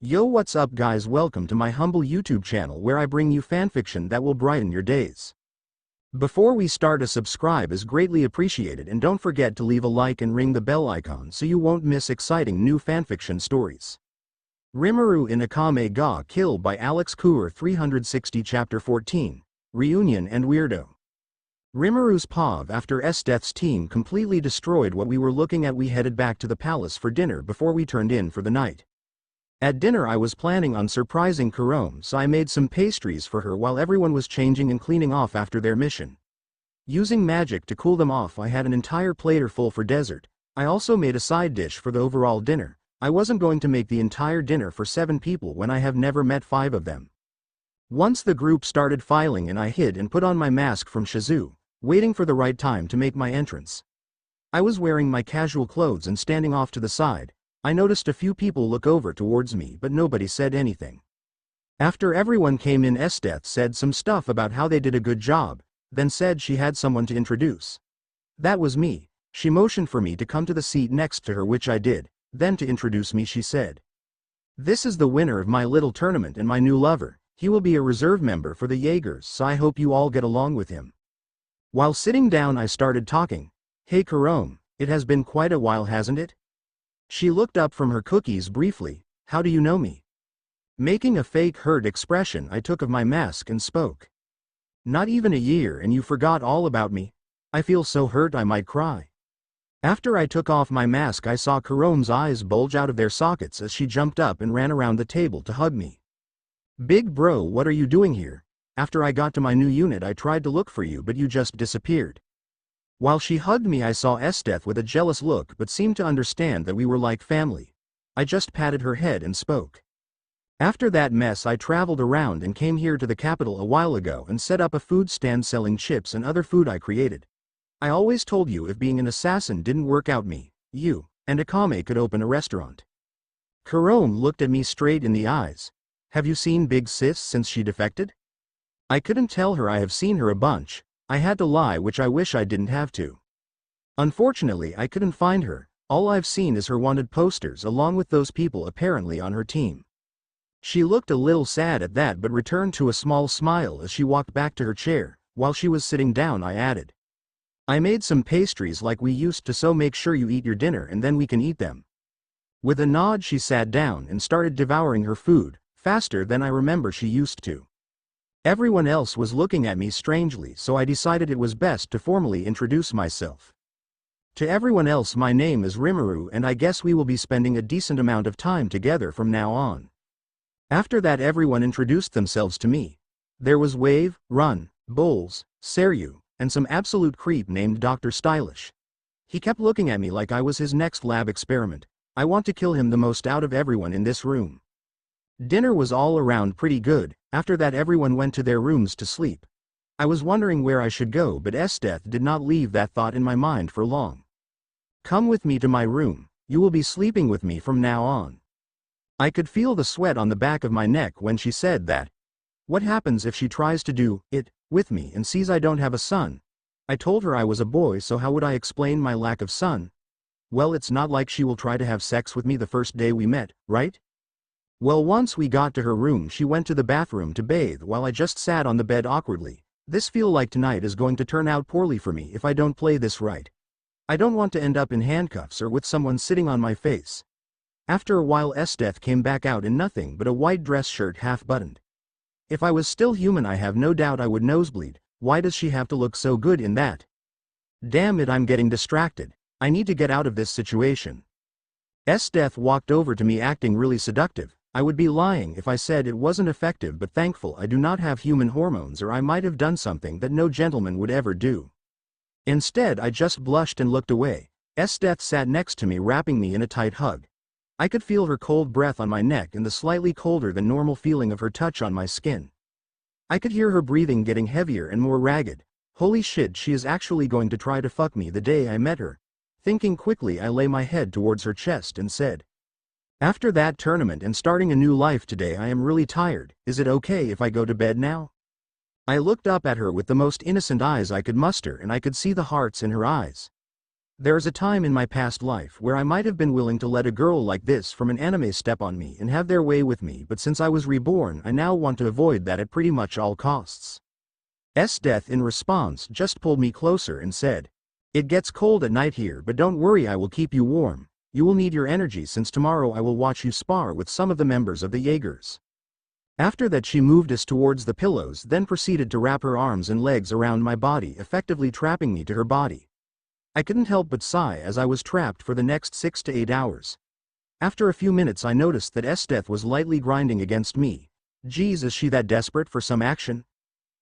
Yo, what's up guys, welcome to my humble YouTube channel where I bring you fanfiction that will brighten your days. Before we start, a subscribe is greatly appreciated, and don't forget to leave a like and ring the bell icon so you won't miss exciting new fanfiction stories. Rimuru in Akame Ga Kill by alexkuhar360 Chapter 14, Reunion and Weirdo. Rimuru's POV after Esdeath's team completely destroyed what we were looking at. We headed back to the palace for dinner before we turned in for the night. At dinner I was planning on surprising Kurome, so I made some pastries for her while everyone was changing and cleaning off after their mission. Using magic to cool them off, I had an entire platter full for dessert. I also made a side dish for the overall dinner. I wasn't going to make the entire dinner for 7 people when I have never met 5 of them. Once the group started filing in, I hid and put on my mask from Shizu, waiting for the right time to make my entrance. I was wearing my casual clothes and standing off to the side. I noticed a few people look over towards me, but nobody said anything. After everyone came in, Esdeath said some stuff about how they did a good job, then said she had someone to introduce. That was me. She motioned for me to come to the seat next to her, which I did. Then to introduce me she said, "This is the winner of my little tournament and my new lover. He will be a reserve member for the Jaegers, so I hope you all get along with him." While sitting down I started talking. "Hey Kurome, it has been quite a while, hasn't it?" She looked up from her cookies briefly. "How do you know me?" Making a fake hurt expression I took of my mask and spoke. "Not even a year and you forgot all about me? I feel so hurt I might cry." After I took off my mask I saw Kurome's eyes bulge out of their sockets as she jumped up and ran around the table to hug me. "Big bro, what are you doing here? After I got to my new unit I tried to look for you but you just disappeared." While she hugged me I saw Esdeath with a jealous look but seemed to understand that we were like family. I just patted her head and spoke. "After that mess I traveled around and came here to the capital a while ago and set up a food stand selling chips and other food I created. I always told you if being an assassin didn't work out, you and Akame could open a restaurant." Kurome looked at me straight in the eyes. "Have you seen Big Sis since she defected?" I couldn't tell her I have seen her a bunch. I had to lie, which I wish I didn't have to. Unfortunately I couldn't find her. All I've seen is her wanted posters along with those people apparently on her team. She looked a little sad at that but returned to a small smile as she walked back to her chair. While she was sitting down I added, "I made some pastries like we used to, so make sure you eat your dinner and then we can eat them." With a nod she sat down and started devouring her food, faster than I remember she used to. Everyone else was looking at me strangely, so I decided it was best to formally introduce myself. "To everyone else, my name is Rimuru and I guess we will be spending a decent amount of time together from now on." After that everyone introduced themselves to me. There was Wave, Run, Bowls, Seryu, and some absolute creep named Dr. Stylish. He kept looking at me like I was his next lab experiment. I want to kill him the most out of everyone in this room. Dinner was all around pretty good. After that everyone went to their rooms to sleep. I was wondering where I should go, but Esdeath did not leave that thought in my mind for long. "Come with me to my room. You will be sleeping with me from now on." I could feel the sweat on the back of my neck when she said that. What happens if she tries to do it with me and sees I don't have a son? I told her I was a boy, so how would I explain my lack of son? Well, it's not like she will try to have sex with me the first day we met, right? Well, once we got to her room she went to the bathroom to bathe while I just sat on the bed awkwardly. This feel like tonight is going to turn out poorly for me if I don't play this right. I don't want to end up in handcuffs or with someone sitting on my face. After a while Esdeath came back out in nothing but a white dress shirt half buttoned. If I was still human I have no doubt I would nosebleed. Why does she have to look so good in that? Damn it, I'm getting distracted. I need to get out of this situation. Esdeath walked over to me acting really seductive. I would be lying if I said it wasn't effective, but thankful I do not have human hormones or I might have done something that no gentleman would ever do. Instead I just blushed and looked away. Esdeath sat next to me, wrapping me in a tight hug. I could feel her cold breath on my neck and the slightly colder than normal feeling of her touch on my skin. I could hear her breathing getting heavier and more ragged. Holy shit, she is actually going to try to fuck me the day I met her. Thinking quickly I lay my head towards her chest and said, "After that tournament and starting a new life today I am really tired. Is it okay if I go to bed now?" I looked up at her with the most innocent eyes I could muster and I could see the hearts in her eyes. There's a time in my past life where I might have been willing to let a girl like this from an anime step on me and have their way with me, but since I was reborn I now want to avoid that at pretty much all costs. Death in response just pulled me closer and said, "It gets cold at night here, but don't worry, I will keep you warm. You will need your energy since tomorrow I will watch you spar with some of the members of the Jaegers." After that she moved us towards the pillows, then proceeded to wrap her arms and legs around my body, effectively trapping me to her body. I couldn't help but sigh as I was trapped for the next 6 to 8 hours. After a few minutes I noticed that Death was lightly grinding against me. Geez, is she that desperate for some action?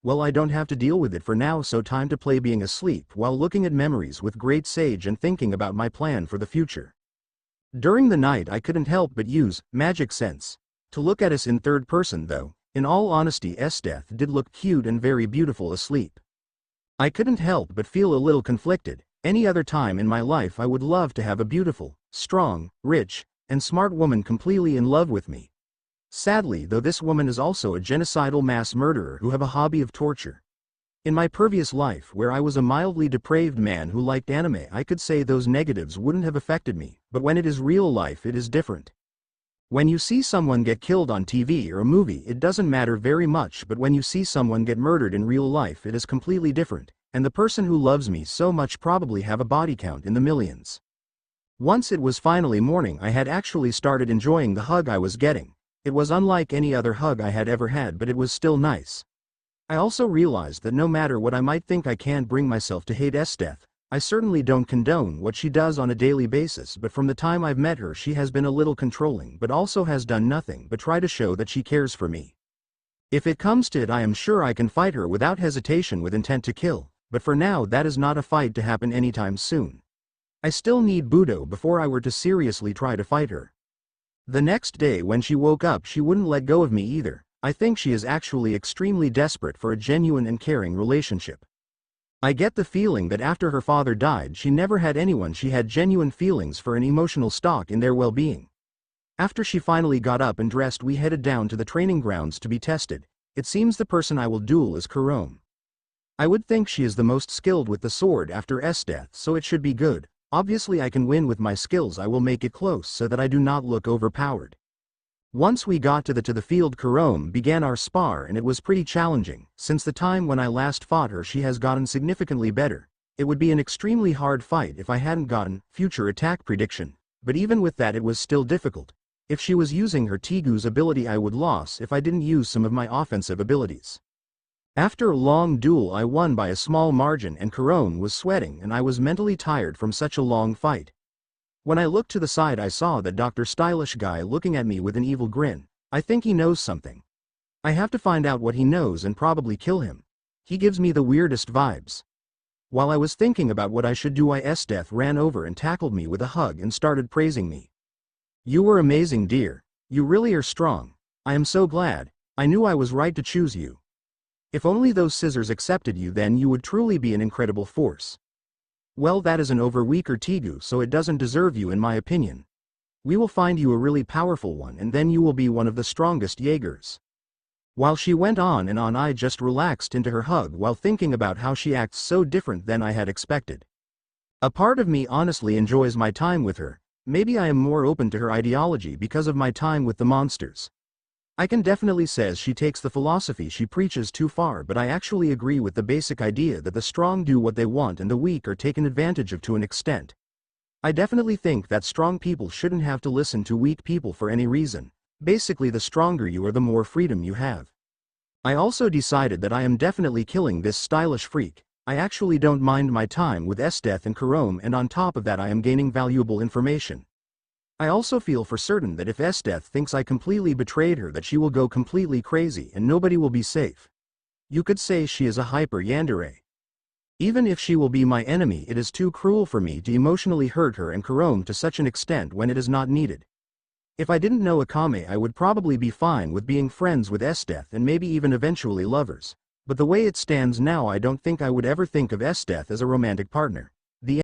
Well, I don't have to deal with it for now, so time to play being asleep while looking at memories with great sage and thinking about my plan for the future. During the night I couldn't help but use magic sense to look at us in third person, though. In all honesty, Death did look cute and very beautiful asleep. I couldn't help but feel a little conflicted. Any other time in my life I would love to have a beautiful, strong, rich, and smart woman completely in love with me. Sadly, though, this woman is also a genocidal mass murderer who have a hobby of torture. In my previous life, where I was a mildly depraved man who liked anime, I could say those negatives wouldn't have affected me, but when it is real life it is different. When you see someone get killed on TV or a movie it doesn't matter very much, but when you see someone get murdered in real life it is completely different. And the person who loves me so much probably have a body count in the millions. Once it was finally morning, I had actually started enjoying the hug I was getting. It was unlike any other hug I had ever had, but it was still nice. I also realized that no matter what I might think, I can't bring myself to hate Death. I certainly don't condone what she does on a daily basis, but from the time I've met her she has been a little controlling, but also has done nothing but try to show that she cares for me. If it comes to it, I am sure I can fight her without hesitation with intent to kill. But for now that is not a fight to happen anytime soon. I still need Budo before I were to seriously try to fight her. The next day when she woke up she wouldn't let go of me either. I think she is actually extremely desperate for a genuine and caring relationship. I get the feeling that after her father died she never had anyone she had genuine feelings for and emotional stock in their well-being. After she finally got up and dressed we headed down to the training grounds to be tested. It seems the person I will duel is Kurome. I would think she is the most skilled with the sword after Death, so it should be good. Obviously I can win with my skills. I will make it close so that I do not look overpowered. Once we got to the field, Kurome began our spar and it was pretty challenging. Since the time when I last fought her she has gotten significantly better. It would be an extremely hard fight if I hadn't gotten future attack prediction, but even with that it was still difficult. If she was using her Tigu's ability I would lose if I didn't use some of my offensive abilities. After a long duel I won by a small margin and Kurome was sweating and I was mentally tired from such a long fight. When I looked to the side I saw that Dr. Stylish guy looking at me with an evil grin. I think he knows something. I have to find out what he knows and probably kill him. He gives me the weirdest vibes. While I was thinking about what I should do, Death ran over and tackled me with a hug and started praising me. "You were amazing, dear. You really are strong. I am so glad. I knew I was right to choose you. If only those scissors accepted you, then you would truly be an incredible force." "Well, that is an over-weaker Tigu, so it doesn't deserve you in my opinion. We will find you a really powerful one and then you will be one of the strongest Jaegers." While she went on and on I just relaxed into her hug while thinking about how she acts so different than I had expected. A part of me honestly enjoys my time with her. Maybe I am more open to her ideology because of my time with the monsters. I can definitely say she takes the philosophy she preaches too far, but I actually agree with the basic idea that the strong do what they want and the weak are taken advantage of to an extent. I definitely think that strong people shouldn't have to listen to weak people for any reason. Basically, the stronger you are the more freedom you have. I also decided that I am definitely killing this stylish freak. I actually don't mind my time with Death and Kurome, and on top of that I am gaining valuable information. I also feel for certain that if Death thinks I completely betrayed her, that she will go completely crazy and nobody will be safe. You could say she is a hyper yandere. Even if she will be my enemy, it is too cruel for me to emotionally hurt her and Kurome to such an extent when it is not needed. If I didn't know Akame, I would probably be fine with being friends with Death and maybe even eventually lovers. But the way it stands now, I don't think I would ever think of Death as a romantic partner.